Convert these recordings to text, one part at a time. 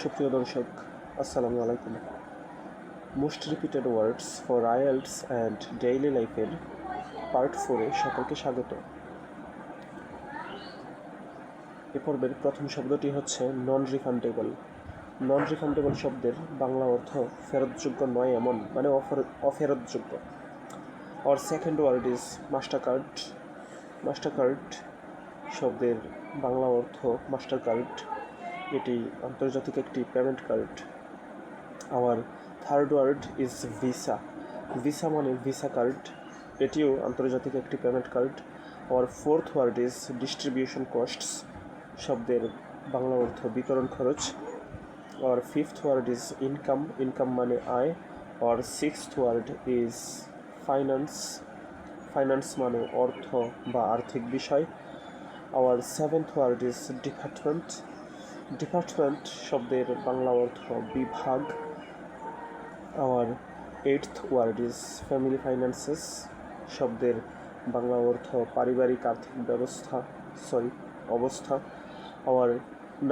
সুপ্রিয় দর্শক, আসসালামু আলাইকুম। Most repeated words for IELTS and daily লাইফের পার্ট 4-এ সকলকে স্বাগত। এ পর্বের প্রথম শব্দটি হচ্ছে নন রিফান্ডেবল। নন রিফান্ডেবল শব্দের বাংলা অর্থ ফেরতযোগ্য নয় এমন, মানে অফেরতযোগ্য। আর second word is Mastercard. Mastercard শব্দের বাংলা অর্থ মাস্টার কার্ড। এটি আন্তর্জাতিক একটি payment card. Our third word is Visa. Visa মানে ভিসা কার্ড, এটিও আন্তর্জাতিক একটি payment card. Our fourth word is distribution costs শব্দের বাংলা অর্থ বিতরণ খরচ। Our fifth word is income. Income মানে আয়। Our sixth word is finance. Finance মানে অর্থ বা আর্থিক বিষয়। Our seventh word is department. Department শব্দের বাংলা অর্থ বিভাগ। Our eighth word is family finances শব্দের বাংলা অর্থ পারিবারিক আর্থিক অবস্থা। Our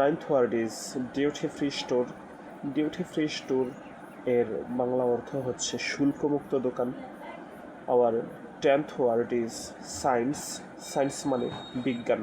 ninth word is duty free store. Duty free store এর বাংলা অর্থ হচ্ছে শুল্কমুক্ত দোকান। Our tenth word is science. Science মানে বিজ্ঞান।